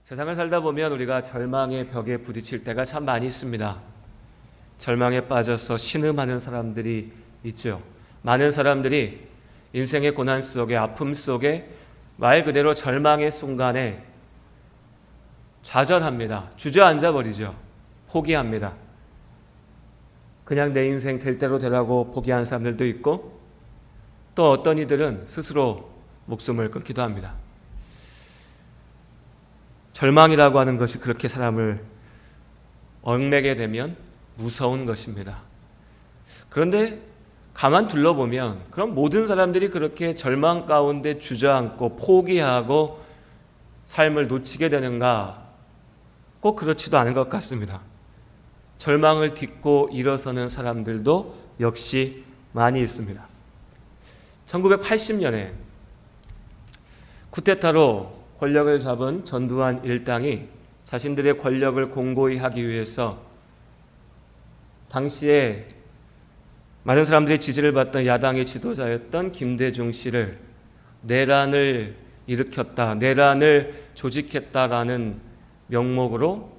세상을 살다 보면 우리가 절망의 벽에 부딪힐 때가 참 많이 있습니다. 절망에 빠져서 신음하는 사람들이 있죠. 많은 사람들이 인생의 고난 속에, 아픔 속에 말 그대로 절망의 순간에 좌절합니다. 주저앉아 버리죠. 포기합니다. 그냥 내 인생 될 대로 되라고 포기한 사람들도 있고, 또 어떤 이들은 스스로 목숨을 끊기도 합니다. 절망이라고 하는 것이 그렇게 사람을 얽매게 되면 무서운 것입니다. 그런데 가만 둘러보면 그럼 모든 사람들이 그렇게 절망 가운데 주저앉고 포기하고 삶을 놓치게 되는가? 꼭 그렇지도 않은 것 같습니다. 절망을 딛고 일어서는 사람들도 역시 많이 있습니다. 1980년에 쿠데타로 권력을 잡은 전두환 일당이 자신들의 권력을 공고히 하기 위해서 당시에 많은 사람들의 지지를 받던 야당의 지도자였던 김대중 씨를 내란을 일으켰다, 내란을 조직했다라는 명목으로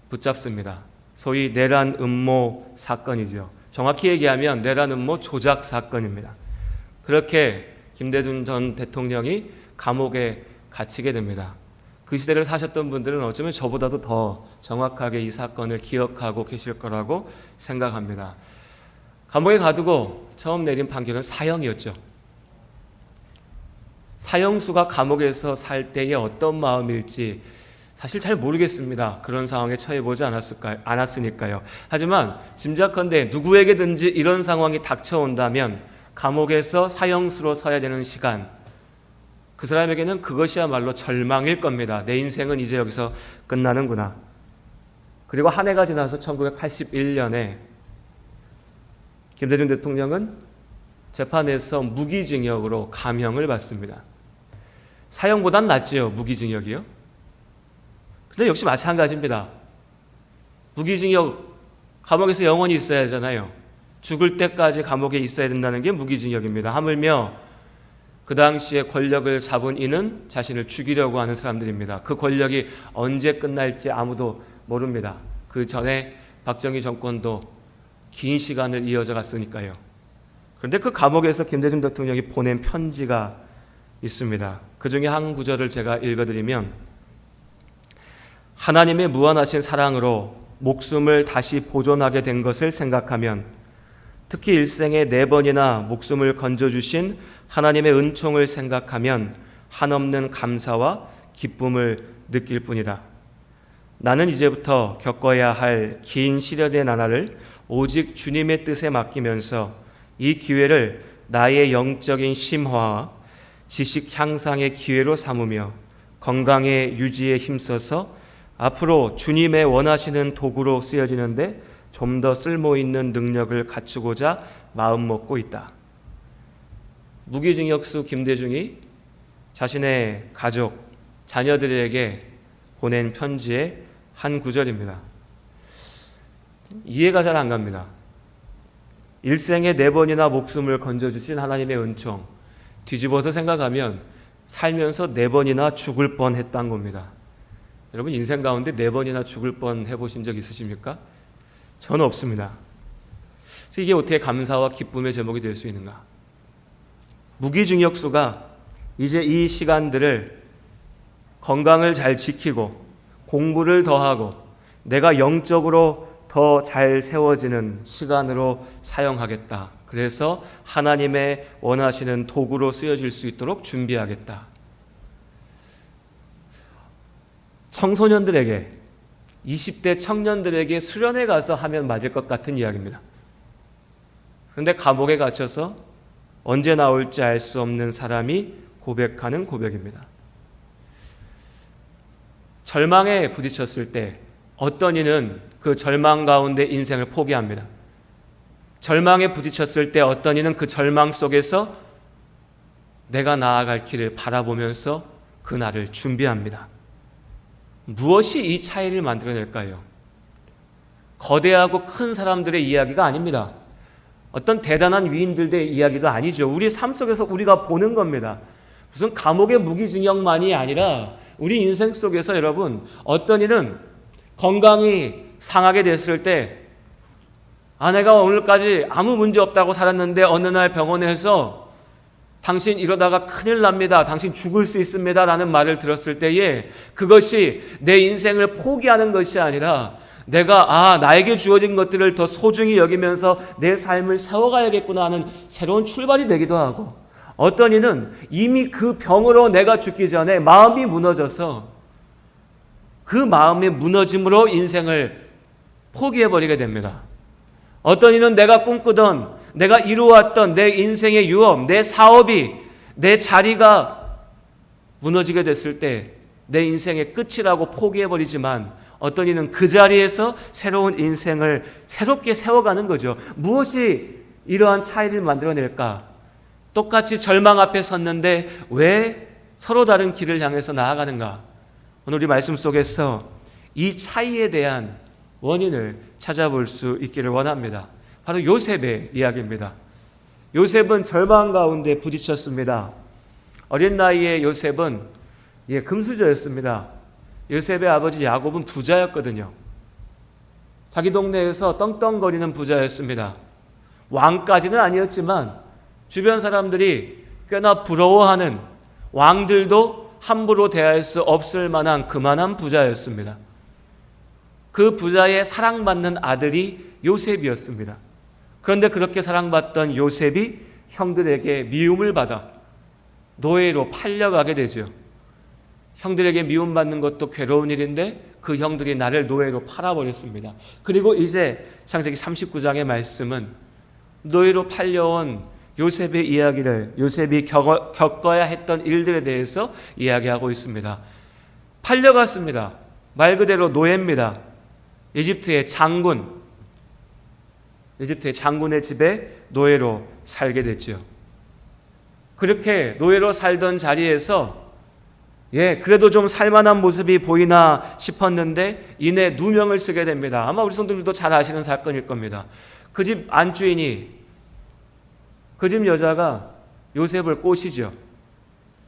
붙잡습니다. 소위 내란 음모 사건이죠. 정확히 얘기하면 내란 음모 조작 사건입니다. 그렇게 김대중 전 대통령이 감옥에 갇히게 됩니다. 그 시대를 사셨던 분들은 어쩌면 저보다도 더 정확하게 이 사건을 기억하고 계실 거라고 생각합니다. 감옥에 가두고 처음 내린 판결은 사형이었죠. 사형수가 감옥에서 살 때의 어떤 마음일지 사실 잘 모르겠습니다. 그런 상황에 처해보지 않았으니까요. 하지만 짐작컨대 누구에게든지 이런 상황이 닥쳐온다면 감옥에서 사형수로 서야 되는 시간, 그 사람에게는 그것이야말로 절망일 겁니다. 내 인생은 이제 여기서 끝나는구나. 그리고 한 해가 지나서 1981년에 김대중 대통령은 재판에서 무기징역으로 감형을 받습니다. 사형보단 낫지요, 무기징역이요. 근데 역시 마찬가지입니다. 무기징역, 감옥에서 영원히 있어야 하잖아요. 죽을 때까지 감옥에 있어야 된다는 게 무기징역입니다. 하물며 그 당시에 권력을 잡은 이는 자신을 죽이려고 하는 사람들입니다. 그 권력이 언제 끝날지 아무도 모릅니다. 그 전에 박정희 정권도 긴 시간을 이어져 갔으니까요. 그런데 그 감옥에서 김대중 대통령이 보낸 편지가 있습니다. 그 중에 한 구절을 제가 읽어드리면, 하나님의 무한하신 사랑으로 목숨을 다시 보존하게 된 것을 생각하면, 특히 일생에 4번이나 목숨을 건져주신 하나님의 은총을 생각하면 한없는 감사와 기쁨을 느낄 뿐이다. 나는 이제부터 겪어야 할 긴 시련의 나날을 오직 주님의 뜻에 맡기면서 이 기회를 나의 영적인 심화와 지식 향상의 기회로 삼으며 건강의 유지에 힘써서 앞으로 주님의 원하시는 도구로 쓰여지는데 좀 더 쓸모있는 능력을 갖추고자 마음먹고 있다. 무기징역수 김대중이 자신의 가족, 자녀들에게 보낸 편지의 한 구절입니다. 이해가 잘 안 갑니다. 일생에 4번이나 목숨을 건져주신 하나님의 은총, 뒤집어서 생각하면 살면서 4번이나 죽을 뻔했다는 겁니다. 여러분 인생 가운데 4번이나 죽을 뻔 해보신 적 있으십니까? 저는 없습니다. 그래서 이게 어떻게 감사와 기쁨의 제목이 될 수 있는가? 무기징역수가 이제 이 시간들을 건강을 잘 지키고 공부를 더하고 내가 영적으로 더 잘 세워지는 시간으로 사용하겠다. 그래서 하나님의 원하시는 도구로 쓰여질 수 있도록 준비하겠다. 청소년들에게, 20대 청년들에게 수련회 가서 하면 맞을 것 같은 이야기입니다. 그런데 감옥에 갇혀서 언제 나올지 알 수 없는 사람이 고백하는 고백입니다. 절망에 부딪혔을 때 어떤 이는 그 절망 가운데 인생을 포기합니다. 절망에 부딪혔을 때 어떤 이는 그 절망 속에서 내가 나아갈 길을 바라보면서 그날을 준비합니다. 무엇이 이 차이를 만들어낼까요? 거대하고 큰 사람들의 이야기가 아닙니다. 어떤 대단한 위인들의 이야기도 아니죠. 우리 삶 속에서 우리가 보는 겁니다. 무슨 감옥의 무기징역만이 아니라 우리 인생 속에서 여러분, 어떤 이는 건강이 상하게 됐을 때 아내가 오늘까지 아무 문제 없다고 살았는데 어느 날 병원에서 당신 이러다가 큰일 납니다. 당신 죽을 수 있습니다. 라는 말을 들었을 때에 그것이 내 인생을 포기하는 것이 아니라 내가 나에게 주어진 것들을 더 소중히 여기면서 내 삶을 세워가야겠구나 하는 새로운 출발이 되기도 하고, 어떤 이는 이미 그 병으로 내가 죽기 전에 마음이 무너져서 그 마음의 무너짐으로 인생을 포기해버리게 됩니다. 어떤 이는 내가 꿈꾸던, 내가 이루어왔던 내 인생의 유업, 내 사업이, 내 자리가 무너지게 됐을 때 내 인생의 끝이라고 포기해버리지만, 어떤 이는 그 자리에서 새로운 인생을 새롭게 세워가는 거죠. 무엇이 이러한 차이를 만들어낼까? 똑같이 절망 앞에 섰는데 왜 서로 다른 길을 향해서 나아가는가? 오늘 우리 말씀 속에서 이 차이에 대한 원인을 찾아볼 수 있기를 원합니다. 바로 요셉의 이야기입니다. 요셉은 절망 가운데 부딪혔습니다. 어린 나이에 요셉은 금수저였습니다. 요셉의 아버지 야곱은 부자였거든요. 자기 동네에서 떵떵거리는 부자였습니다. 왕까지는 아니었지만 주변 사람들이 꽤나 부러워하는, 왕들도 함부로 대할 수 없을 만한 그만한 부자였습니다. 그 부자의 사랑받는 아들이 요셉이었습니다. 그런데 그렇게 사랑받던 요셉이 형들에게 미움을 받아 노예로 팔려가게 되죠. 형들에게 미움받는 것도 괴로운 일인데 그 형들이 나를 노예로 팔아버렸습니다. 그리고 이제 창세기 39장의 말씀은 노예로 팔려온 요셉의 이야기를, 요셉이 겪어야 했던 일들에 대해서 이야기하고 있습니다. 팔려갔습니다. 말 그대로 노예입니다. 이집트의 장군의 집에 노예로 살게 됐죠. 그렇게 노예로 살던 자리에서 그래도 좀 살만한 모습이 보이나 싶었는데 이내 누명을 쓰게 됩니다. 아마 우리 성도님도 잘 아시는 사건일 겁니다. 그 집 안주인이, 그 집 여자가 요셉을 꼬시죠.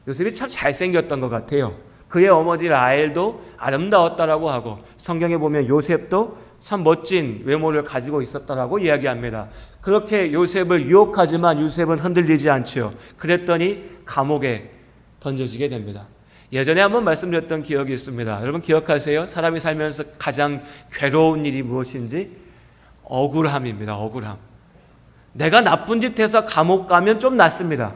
요셉이 참 잘생겼던 것 같아요. 그의 어머니 라헬도 아름다웠다라고 하고, 성경에 보면 요셉도 참 멋진 외모를 가지고 있었다라고 이야기합니다. 그렇게 요셉을 유혹하지만 요셉은 흔들리지 않죠. 그랬더니 감옥에 던져지게 됩니다. 예전에 한번 말씀드렸던 기억이 있습니다. 여러분 기억하세요? 사람이 살면서 가장 괴로운 일이 무엇인지? 억울함입니다. 억울함. 내가 나쁜 짓 해서 감옥 가면 좀 낫습니다.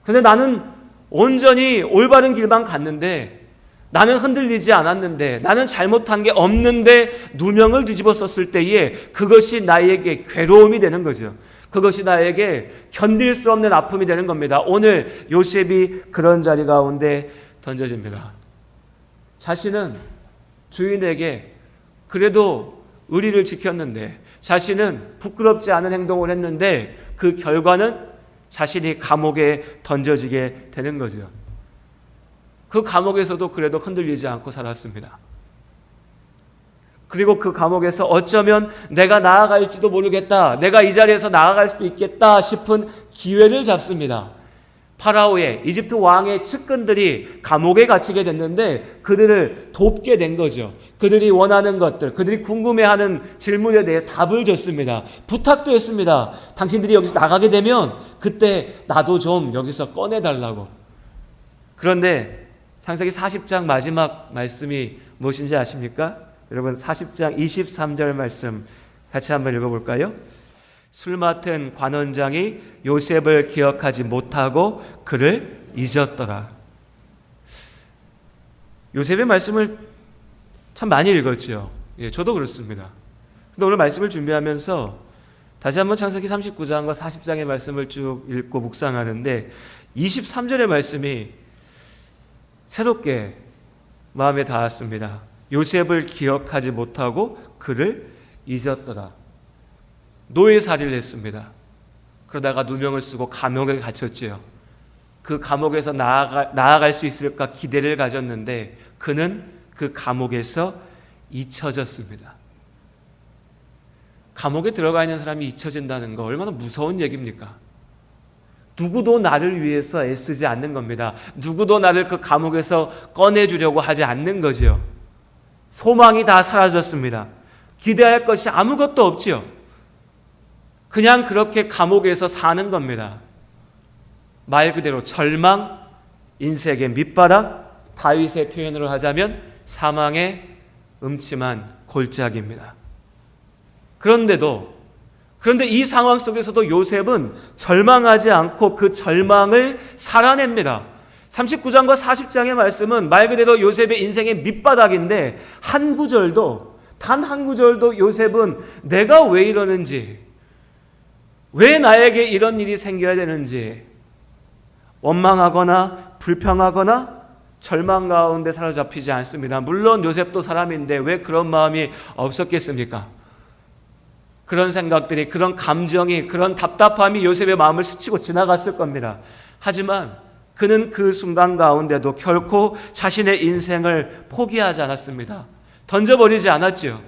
근데 나는 온전히 올바른 길만 갔는데, 나는 흔들리지 않았는데, 나는 잘못한 게 없는데 누명을 뒤집어 썼을 때에 그것이 나에게 괴로움이 되는 거죠. 그것이 나에게 견딜 수 없는 아픔이 되는 겁니다. 오늘 요셉이 그런 자리 가운데 던져집니다. 자신은 주인에게 그래도 의리를 지켰는데, 자신은 부끄럽지 않은 행동을 했는데 그 결과는 자신이 감옥에 던져지게 되는 거죠. 그 감옥에서도 그래도 흔들리지 않고 살았습니다. 그리고 그 감옥에서 어쩌면 내가 나아갈지도 모르겠다, 내가 이 자리에서 나아갈 수도 있겠다 싶은 기회를 잡습니다. 파라오의, 이집트 왕의 측근들이 감옥에 갇히게 됐는데 그들을 돕게 된 거죠. 그들이 원하는 것들, 그들이 궁금해하는 질문에 대해 답을 줬습니다. 부탁도 했습니다. 당신들이 여기서 나가게 되면 그때 나도 좀 여기서 꺼내달라고. 그런데 창세기 40장 마지막 말씀이 무엇인지 아십니까? 여러분 40장 23절 말씀 같이 한번 읽어볼까요? 술 맡은 관원장이 요셉을 기억하지 못하고 그를 잊었더라. 요셉의 말씀을 참 많이 읽었죠. 저도 그렇습니다. 근데 오늘 말씀을 준비하면서 다시 한번 창세기 39장과 40장의 말씀을 쭉 읽고 묵상하는데 23절의 말씀이 새롭게 마음에 닿았습니다. 요셉을 기억하지 못하고 그를 잊었더라. 노예살이를 했습니다. 그러다가 누명을 쓰고 감옥에 갇혔지요. 그 감옥에서 나아갈 수 있을까 기대를 가졌는데 그는 그 감옥에서 잊혀졌습니다. 감옥에 들어가 있는 사람이 잊혀진다는 거 얼마나 무서운 얘기입니까? 누구도 나를 위해서 애쓰지 않는 겁니다. 누구도 나를 그 감옥에서 꺼내주려고 하지 않는 거죠. 소망이 다 사라졌습니다. 기대할 것이 아무것도 없지요. 그냥 그렇게 감옥에서 사는 겁니다. 말 그대로 절망, 인생의 밑바닥, 다윗의 표현으로 하자면 사망의 음침한 골짜기입니다. 그런데 이 상황 속에서도 요셉은 절망하지 않고 그 절망을 살아냅니다. 39장과 40장의 말씀은 말 그대로 요셉의 인생의 밑바닥인데 단 한 구절도 요셉은 내가 왜 이러는지, 왜 나에게 이런 일이 생겨야 되는지 원망하거나 불평하거나 절망 가운데 사로잡히지 않습니다. 물론 요셉도 사람인데 왜 그런 마음이 없었겠습니까? 그런 생각들이, 그런 감정이, 그런 답답함이 요셉의 마음을 스치고 지나갔을 겁니다. 하지만 그는 그 순간 가운데도 결코 자신의 인생을 포기하지 않았습니다. 던져버리지 않았죠.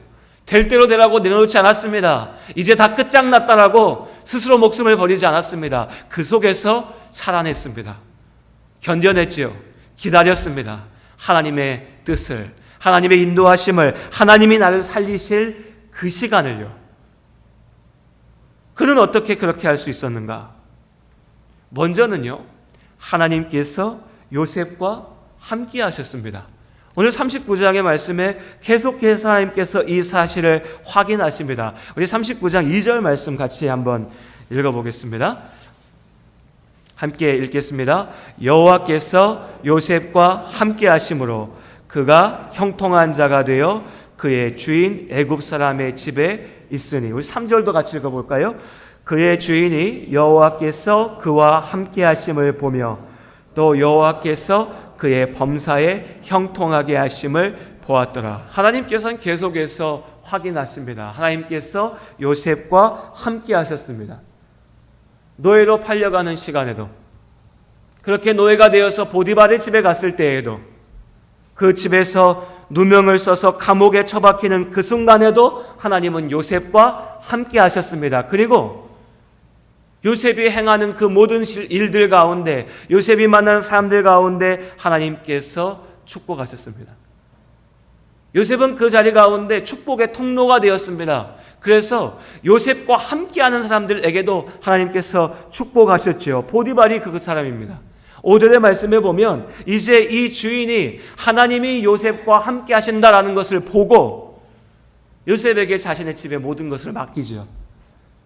될 대로 되라고 내놓지 않았습니다. 이제 다 끝장났다라고 스스로 목숨을 버리지 않았습니다. 그 속에서 살아냈습니다. 견뎌냈지요. 기다렸습니다. 하나님의 뜻을, 하나님의 인도하심을, 하나님이 나를 살리실 그 시간을요. 그는 어떻게 그렇게 할 수 있었는가? 먼저는요, 하나님께서 요셉과 함께 하셨습니다. 오늘 39장의 말씀에 계속해서 하나님께서 이 사실을 확인하십니다. 우리 39장 2절 말씀 같이 한번 읽어보겠습니다. 함께 읽겠습니다. 여호와께서 요셉과 함께 하심으로 그가 형통한 자가 되어 그의 주인 애굽 사람의 집에 있으니. 우리 3절도 같이 읽어볼까요? 그의 주인이 여호와께서 그와 함께 하심을 보며 또 여호와께서 그의 범사에 형통하게 하심을 보았더라. 하나님께서는 계속해서 확인하십니다. 하나님께서 요셉과 함께 하셨습니다. 노예로 팔려가는 시간에도, 그렇게 노예가 되어서 보디발의 집에 갔을 때에도, 그 집에서 누명을 써서 감옥에 처박히는 그 순간에도 하나님은 요셉과 함께 하셨습니다. 그리고 요셉이 행하는 그 모든 일들 가운데, 요셉이 만나는 사람들 가운데 하나님께서 축복하셨습니다. 요셉은 그 자리 가운데 축복의 통로가 되었습니다. 그래서 요셉과 함께하는 사람들에게도 하나님께서 축복하셨죠. 보디발이 그 사람입니다. 5절의 말씀에 보면 이제 이 주인이 하나님이 요셉과 함께 하신다라는 것을 보고 요셉에게 자신의 집의 모든 것을 맡기죠.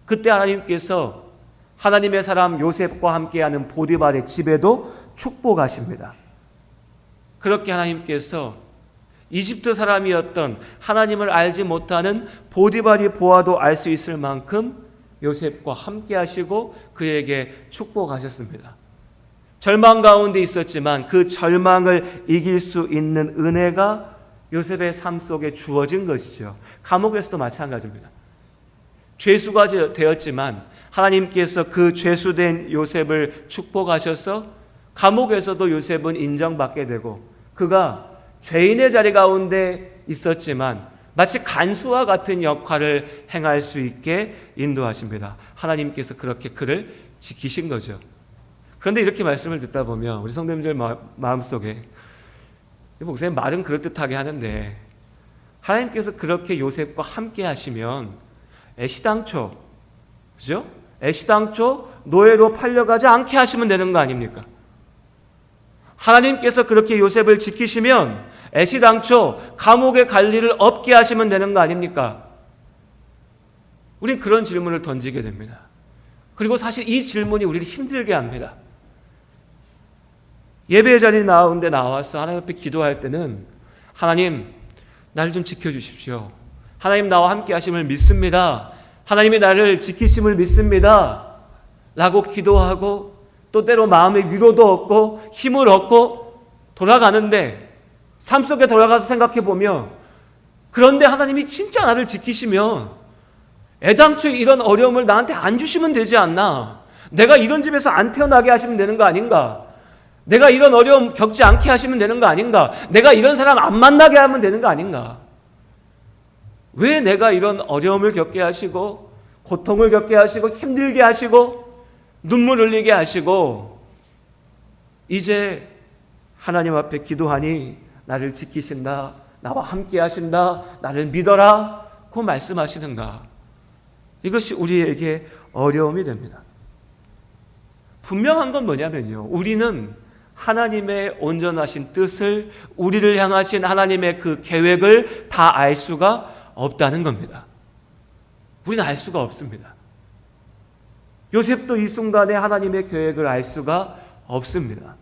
그때 하나님께서 하나님의 사람 요셉과 함께하는 보디발의 집에도 축복하십니다. 그렇게 하나님께서 이집트 사람이었던 하나님을 알지 못하는 보디발이 보아도 알 수 있을 만큼 요셉과 함께 하시고 그에게 축복하셨습니다. 절망 가운데 있었지만 그 절망을 이길 수 있는 은혜가 요셉의 삶 속에 주어진 것이죠. 감옥에서도 마찬가지입니다. 죄수가 되었지만 하나님께서 그 죄수된 요셉을 축복하셔서 감옥에서도 요셉은 인정받게 되고, 그가 죄인의 자리 가운데 있었지만 마치 간수와 같은 역할을 행할 수 있게 인도하십니다. 하나님께서 그렇게 그를 지키신 거죠. 그런데 이렇게 말씀을 듣다 보면 우리 성도님들 마음속에, 목사님 말은 그럴듯하게 하는데 하나님께서 그렇게 요셉과 함께 하시면 애시당초, 그죠? 애시당초 노예로 팔려가지 않게 하시면 되는 거 아닙니까? 하나님께서 그렇게 요셉을 지키시면 애시당초 감옥에 갈 일을 없게 하시면 되는 거 아닙니까? 우린 그런 질문을 던지게 됩니다. 그리고 사실 이 질문이 우리를 힘들게 합니다. 예배 자리에 나오는데 나와서 하나님 앞에 기도할 때는 하나님 나를 좀 지켜주십시오. 하나님 나와 함께 하심을 믿습니다. 하나님이 나를 지키심을 믿습니다. 라고 기도하고 또 때로 마음의 위로도 얻고 힘을 얻고 돌아가는데, 삶 속에 돌아가서 생각해 보면, 그런데 하나님이 진짜 나를 지키시면 애당초에 이런 어려움을 나한테 안 주시면 되지 않나? 내가 이런 집에서 안 태어나게 하시면 되는 거 아닌가? 내가 이런 어려움 겪지 않게 하시면 되는 거 아닌가? 내가 이런 사람 안 만나게 하면 되는 거 아닌가? 왜 내가 이런 어려움을 겪게 하시고 고통을 겪게 하시고 힘들게 하시고 눈물 흘리게 하시고 이제 하나님 앞에 기도하니 나를 지키신다, 나와 함께 하신다, 나를 믿어라 고 말씀하시는가? 이것이 우리에게 어려움이 됩니다. 분명한 건 뭐냐면요, 우리는 하나님의 온전하신 뜻을, 우리를 향하신 하나님의 그 계획을 다 알 수가 없다는 겁니다. 우리는 알 수가 없습니다. 요셉도 이 순간에 하나님의 계획을 알 수가 없습니다.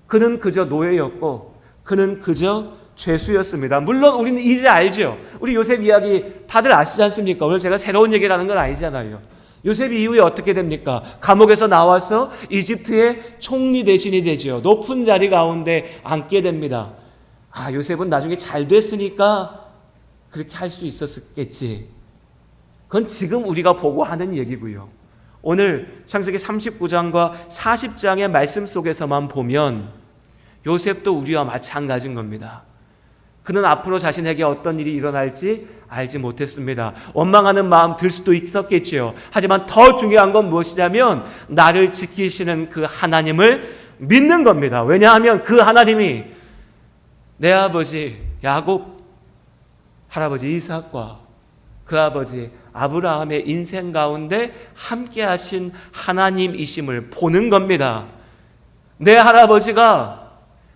그는 그저 노예였고 그는 그저 죄수였습니다. 물론 우리는 이제 알죠. 우리 요셉 이야기 다들 아시지 않습니까? 오늘 제가 새로운 얘기를 하는 건 아니잖아요. 요셉이 이후에 어떻게 됩니까? 감옥에서 나와서 이집트의 총리 대신이 되죠. 높은 자리 가운데 앉게 됩니다. 아, 요셉은 나중에 잘 됐으니까 그렇게 할 수 있었겠지. 그건 지금 우리가 보고 하는 얘기고요. 오늘 창세기 39장과 40장의 말씀 속에서만 보면 요셉도 우리와 마찬가지인 겁니다. 그는 앞으로 자신에게 어떤 일이 일어날지 알지 못했습니다. 원망하는 마음 들 수도 있었겠지요. 하지만 더 중요한 건 무엇이냐면 나를 지키시는 그 하나님을 믿는 겁니다. 왜냐하면 그 하나님이 내 아버지 야곱, 할아버지 이삭과 그 아버지 아브라함의 인생 가운데 함께 하신 하나님이심을 보는 겁니다. 내 할아버지가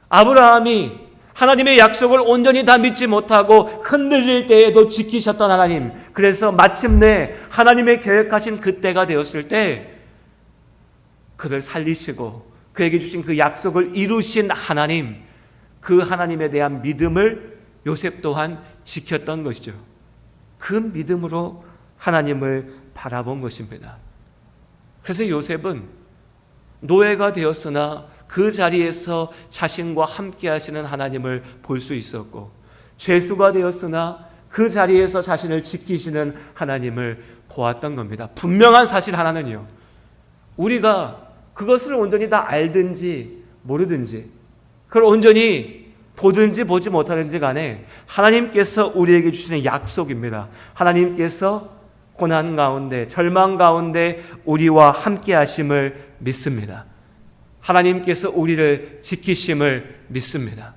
아브라함이 하나님의 약속을 온전히 다 믿지 못하고 흔들릴 때에도 지키셨던 하나님, 그래서 마침내 하나님의 계획하신 그때가 되었을 때 그를 살리시고 그에게 주신 그 약속을 이루신 하나님, 그 하나님에 대한 믿음을 요셉 또한 지켰던 것이죠. 그 믿음으로 하나님을 바라본 것입니다. 그래서 요셉은 노예가 되었으나 그 자리에서 자신과 함께 하시는 하나님을 볼 수 있었고, 죄수가 되었으나 그 자리에서 자신을 지키시는 하나님을 보았던 겁니다. 분명한 사실 하나는요, 우리가 그것을 온전히 다 알든지 모르든지, 그걸 온전히 보든지 보지 못하든지 간에 하나님께서 우리에게 주시는 약속입니다. 하나님께서 고난 가운데, 절망 가운데 우리와 함께 하심을 믿습니다. 하나님께서 우리를 지키심을 믿습니다.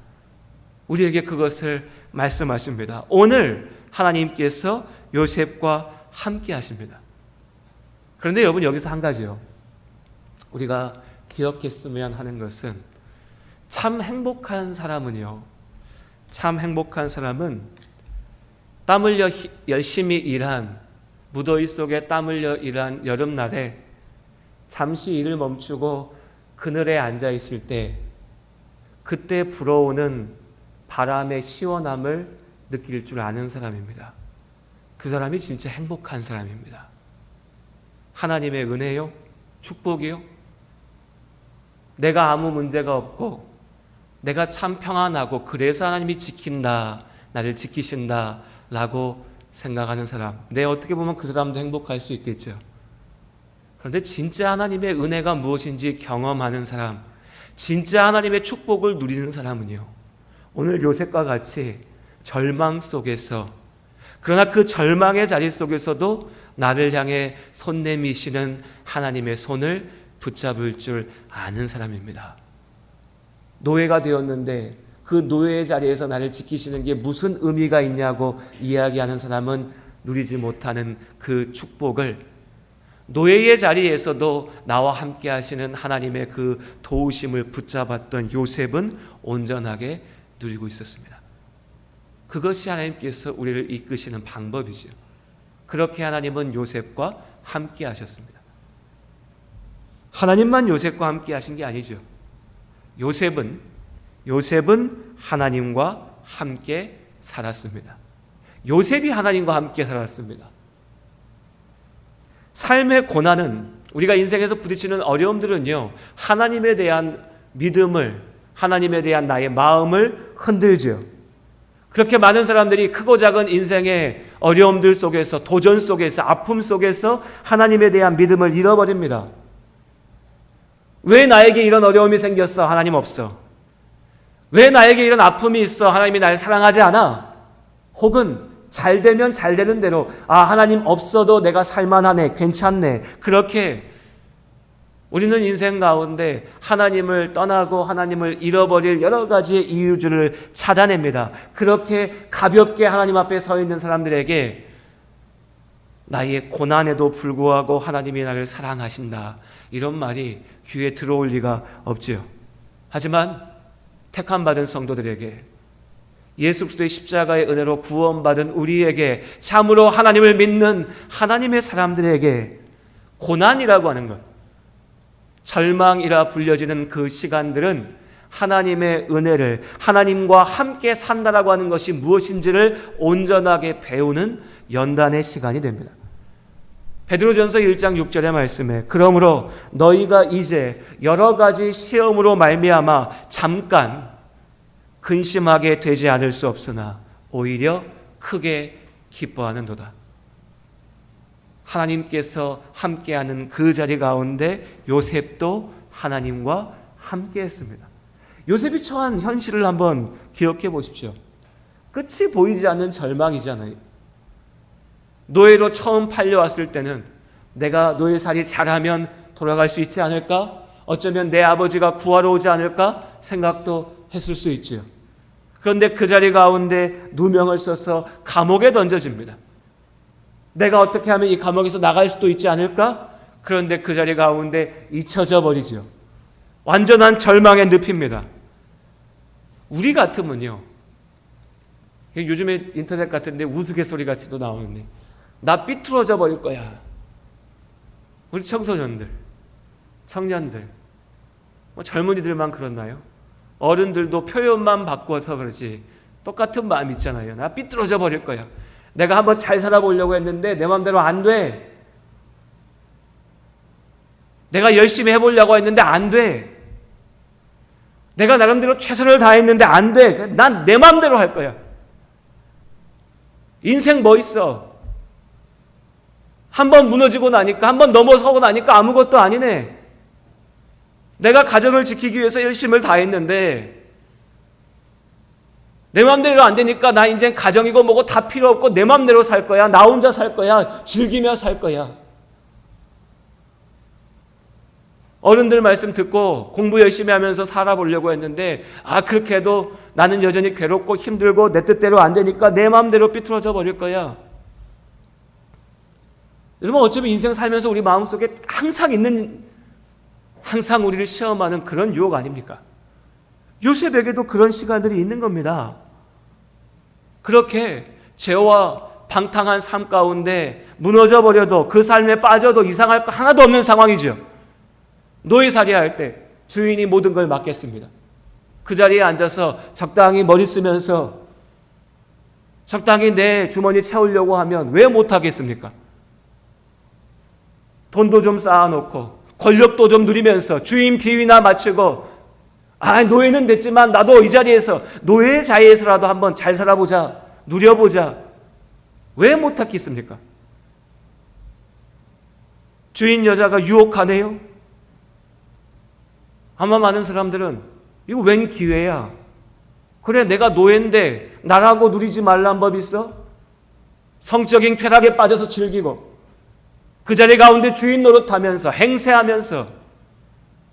우리에게 그것을 말씀하십니다. 오늘 하나님께서 요셉과 함께 하십니다. 그런데 여러분, 여기서 한 가지요, 우리가 기억했으면 하는 것은, 참 행복한 사람은요, 참 행복한 사람은 땀 흘려 열심히 일한, 무더위 속에 땀 흘려 일한 여름날에 잠시 일을 멈추고 그늘에 앉아 있을 때 그때 불어오는 바람의 시원함을 느낄 줄 아는 사람입니다. 그 사람이 진짜 행복한 사람입니다. 하나님의 은혜요, 축복이요, 내가 아무 문제가 없고 내가 참 평안하고 그래서 하나님이 지킨다, 나를 지키신다 라고 생각하는 사람, 어떻게 보면 그 사람도 행복할 수 있겠죠. 그런데 진짜 하나님의 은혜가 무엇인지 경험하는 사람, 진짜 하나님의 축복을 누리는 사람은요, 오늘 요셉과 같이 절망 속에서, 그러나 그 절망의 자리 속에서도 나를 향해 손 내미시는 하나님의 손을 붙잡을 줄 아는 사람입니다. 노예가 되었는데 그 노예의 자리에서 나를 지키시는 게 무슨 의미가 있냐고 이야기하는 사람은 누리지 못하는 그 축복을, 노예의 자리에서도 나와 함께 하시는 하나님의 그 도우심을 붙잡았던 요셉은 온전하게 누리고 있었습니다. 그것이 하나님께서 우리를 이끄시는 방법이죠. 그렇게 하나님은 요셉과 함께 하셨습니다. 하나님만 요셉과 함께 하신 게 아니죠. 요셉은 하나님과 함께 살았습니다. 요셉이 하나님과 함께 살았습니다. 삶의 고난은, 우리가 인생에서 부딪히는 어려움들은요, 하나님에 대한 믿음을, 하나님에 대한 나의 마음을 흔들죠. 그렇게 많은 사람들이 크고 작은 인생의 어려움들 속에서, 도전 속에서, 아픔 속에서 하나님에 대한 믿음을 잃어버립니다. 왜 나에게 이런 어려움이 생겼어? 하나님 없어. 왜 나에게 이런 아픔이 있어? 하나님이 나를 사랑하지 않아. 혹은 잘 되면 잘 되는 대로, 하나님 없어도 내가 살만하네, 괜찮네, 그렇게 우리는 인생 가운데 하나님을 떠나고 하나님을 잃어버릴 여러 가지의 이유들을 찾아냅니다. 그렇게 가볍게 하나님 앞에 서 있는 사람들에게 나의 고난에도 불구하고 하나님이 나를 사랑하신다, 이런 말이 귀에 들어올 리가 없지요. 하지만 택함받은 성도들에게, 예수 그리스도의 십자가의 은혜로 구원받은 우리에게, 참으로 하나님을 믿는 하나님의 사람들에게 고난이라고 하는 것, 절망이라 불려지는 그 시간들은 하나님의 은혜를, 하나님과 함께 산다라고 하는 것이 무엇인지를 온전하게 배우는 연단의 시간이 됩니다. 베드로전서 1장 6절의 말씀에 그러므로 너희가 이제 여러 가지 시험으로 말미암아 잠깐 근심하게 되지 않을 수 없으나 오히려 크게 기뻐하는도다. 하나님께서 함께하는 그 자리 가운데 요셉도 하나님과 함께했습니다. 요셉이 처한 현실을 한번 기억해 보십시오. 끝이 보이지 않는 절망이잖아요. 노예로 처음 팔려왔을 때는 내가 노예살이 잘하면 돌아갈 수 있지 않을까? 어쩌면 내 아버지가 구하러 오지 않을까? 생각도 했을 수 있지요. 그런데 그 자리 가운데 누명을 써서 감옥에 던져집니다. 내가 어떻게 하면 이 감옥에서 나갈 수도 있지 않을까? 그런데 그 자리 가운데 잊혀져 버리죠. 완전한 절망에 늪입니다. 우리 같으면요, 요즘에 인터넷 같은데 우스갯소리 같이도 나오는데, 나 삐뚤어져 버릴 거야. 우리 청소년들, 청년들, 젊은이들만 그렇나요? 어른들도 표현만 바꿔서 그렇지 똑같은 마음 있잖아요. 나 삐뚤어져 버릴 거야. 내가 한번 잘 살아보려고 했는데 내 마음대로 안 돼. 내가 열심히 해보려고 했는데 안 돼. 내가 나름대로 최선을 다했는데 안 돼. 난 내 마음대로 할 거야. 인생 뭐 있어? 한번 무너지고 나니까, 한번 넘어서고 나니까 아무것도 아니네. 내가 가정을 지키기 위해서 열심을 다했는데 내 마음대로 안 되니까 나 이제 가정이고 뭐고 다 필요 없고 내 마음대로 살 거야. 나 혼자 살 거야. 즐기며 살 거야. 어른들 말씀 듣고 공부 열심히 하면서 살아보려고 했는데, 그렇게 해도 나는 여전히 괴롭고 힘들고 내 뜻대로 안 되니까 내 마음대로 삐뚤어져 버릴 거야. 여러분, 어쩌면 인생 살면서 우리 마음속에 항상 우리를 시험하는 그런 유혹 아닙니까? 요셉에게도 그런 시간들이 있는 겁니다. 그렇게 죄와 방탕한 삶 가운데 무너져 버려도, 그 삶에 빠져도 이상할 거 하나도 없는 상황이죠. 노예살이 할 때 주인이 모든 걸 맡겼습니다. 그 자리에 앉아서 적당히 머리 쓰면서 적당히 내 주머니 채우려고 하면 왜 못하겠습니까? 돈도 좀 쌓아놓고 권력도 좀 누리면서 주인 비위나 맞추고, 노예는 됐지만 나도 이 자리에서, 노예의 자리에서라도 한번 잘 살아보자, 누려보자. 왜 못하겠습니까? 주인 여자가 유혹하네요. 아마 많은 사람들은 이거 웬 기회야? 그래, 내가 노예인데 나라고 누리지 말란 법 있어? 성적인 쾌락에 빠져서 즐기고 그 자리 가운데 주인 노릇하면서 행세하면서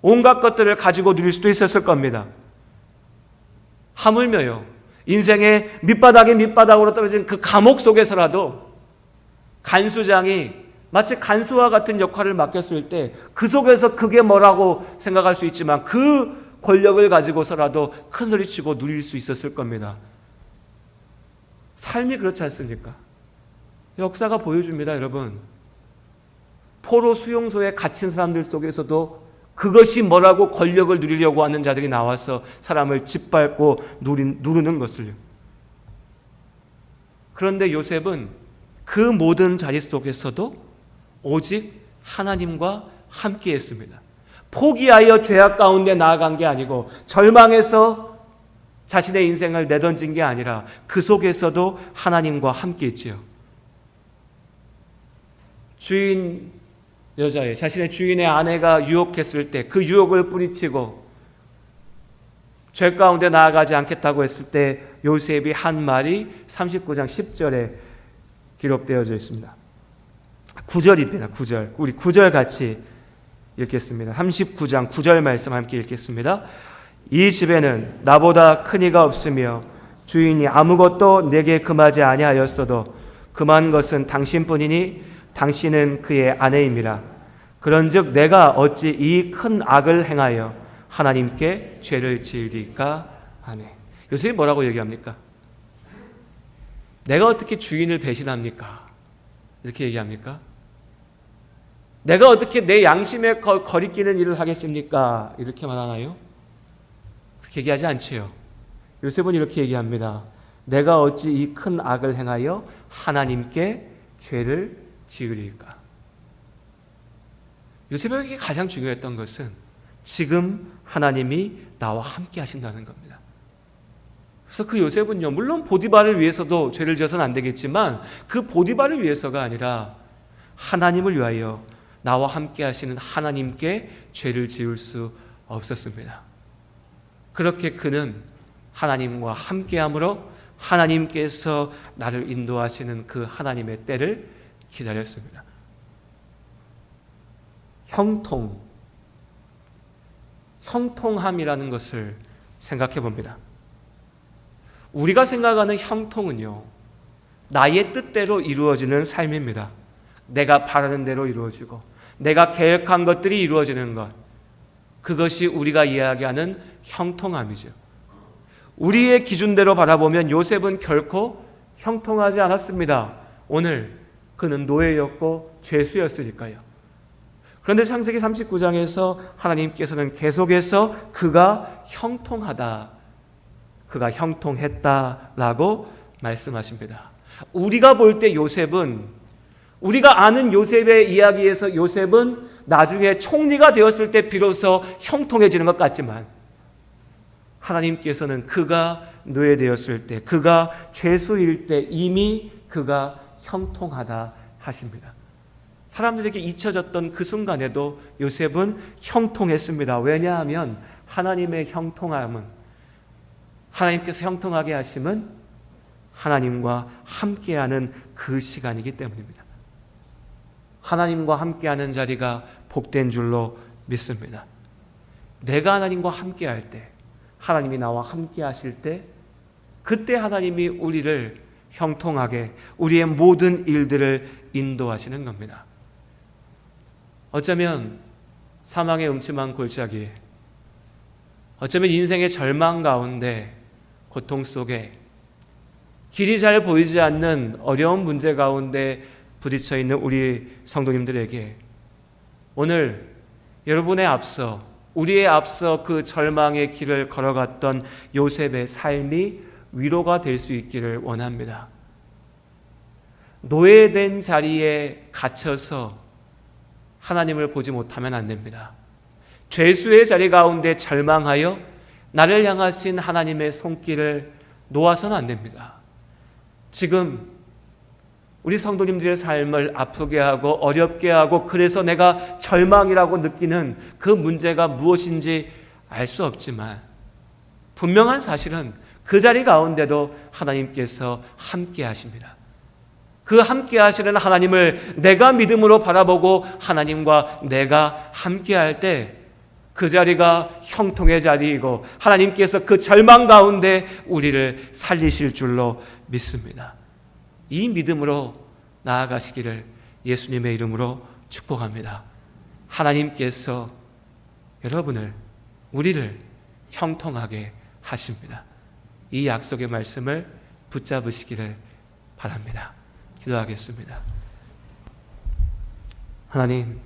온갖 것들을 가지고 누릴 수도 있었을 겁니다. 하물며요, 인생의 밑바닥으로 떨어진 그 감옥 속에서라도 간수장이 마치 간수와 같은 역할을 맡겼을 때 그 속에서 그게 뭐라고 생각할 수 있지만 그 권력을 가지고서라도 큰소리치고 누릴 수 있었을 겁니다. 삶이 그렇지 않습니까? 역사가 보여줍니다, 여러분. 포로 수용소에 갇힌 사람들 속에서도 그것이 뭐라고 권력을 누리려고 하는 자들이 나와서 사람을 짓밟고 누르는 것을요. 그런데 요셉은 그 모든 자리 속에서도 오직 하나님과 함께 했습니다. 포기하여 죄악 가운데 나아간 게 아니고, 절망해서 자신의 인생을 내던진 게 아니라 그 속에서도 하나님과 함께 했지요. 주인 여자의, 자신의 주인의 아내가 유혹했을 때 그 유혹을 뿌리치고 죄 가운데 나아가지 않겠다고 했을 때 요셉이 한 말이 39장 10절에 기록되어져 있습니다. 9절입니다. 9절. 우리 9절 같이 읽겠습니다. 39장 9절 말씀 함께 읽겠습니다. 이 집에는 나보다 큰 이가 없으며 주인이 아무것도 내게 금하지 아니하였어도 금한 것은 당신뿐이니 당신은 그의 아내임이라. 그런즉 내가 어찌 이 큰 악을 행하여 하나님께 죄를 지으리까 하네. 요셉이 뭐라고 얘기합니까? 내가 어떻게 주인을 배신합니까? 이렇게 얘기합니까? 내가 어떻게 내 양심에 거리끼는 일을 하겠습니까? 이렇게 말하나요? 그렇게 얘기하지 않지요. 요셉은 이렇게 얘기합니다. 내가 어찌 이 큰 악을 행하여 하나님께 죄를 지으리까? 요셉에게 가장 중요했던 것은 지금 하나님이 나와 함께 하신다는 겁니다. 그래서 그 요셉은요, 물론 보디발을 위해서도 죄를 지어서는 안 되겠지만 그 보디발을 위해서가 아니라 하나님을 위하여 나와 함께 하시는 하나님께 죄를 지을 수 없었습니다. 그렇게 그는 하나님과 함께함으로 하나님께서 나를 인도하시는 그 하나님의 때를 기다렸습니다. 형통함이라는 것을 생각해 봅니다. 우리가 생각하는 형통은요, 나의 뜻대로 이루어지는 삶입니다. 내가 바라는 대로 이루어지고 내가 계획한 것들이 이루어지는 것, 그것이 우리가 이야기하는 형통함이죠. 우리의 기준대로 바라보면 요셉은 결코 형통하지 않았습니다. 오늘 그는 노예였고 죄수였으니까요. 그런데 창세기 39장에서 하나님께서는 계속해서 그가 형통하다, 그가 형통했다라고 말씀하십니다. 우리가 볼 때 요셉은, 우리가 아는 요셉의 이야기에서 요셉은 나중에 총리가 되었을 때 비로소 형통해지는 것 같지만 하나님께서는 그가 노예되었을 때, 그가 죄수일 때 이미 그가 형통하다 하십니다. 사람들에게 잊혀졌던 그 순간에도 요셉은 형통했습니다. 왜냐하면 하나님의 형통함은, 하나님께서 형통하게 하심은 하나님과 함께하는 그 시간이기 때문입니다. 하나님과 함께하는 자리가 복된 줄로 믿습니다. 내가 하나님과 함께할 때, 하나님이 나와 함께하실 때, 그때 하나님이 우리를 형통하게 우리의 모든 일들을 인도하시는 겁니다. 어쩌면 사망의 음침한 골짜기에, 어쩌면 인생의 절망 가운데, 고통 속에, 길이 잘 보이지 않는 어려운 문제 가운데 부딪혀 있는 우리 성도님들에게 오늘 여러분의 앞서, 우리의 앞서 그 절망의 길을 걸어갔던 요셉의 삶이 위로가 될 수 있기를 원합니다. 노예된 자리에 갇혀서 하나님을 보지 못하면 안 됩니다. 죄수의 자리 가운데 절망하여 나를 향하신 하나님의 손길을 놓아서는 안 됩니다. 지금 우리 성도님들의 삶을 아프게 하고 어렵게 하고 그래서 내가 절망이라고 느끼는 그 문제가 무엇인지 알 수 없지만 분명한 사실은 그 자리 가운데도 하나님께서 함께 하십니다. 그 함께 하시는 하나님을 내가 믿음으로 바라보고 하나님과 내가 함께 할 때 그 자리가 형통의 자리이고 하나님께서 그 절망 가운데 우리를 살리실 줄로 믿습니다. 이 믿음으로 나아가시기를 예수님의 이름으로 축복합니다. 하나님께서 여러분을, 우리를 형통하게 하십니다. 이 약속의 말씀을 붙잡으시기를 바랍니다. 기도하겠습니다. 하나님,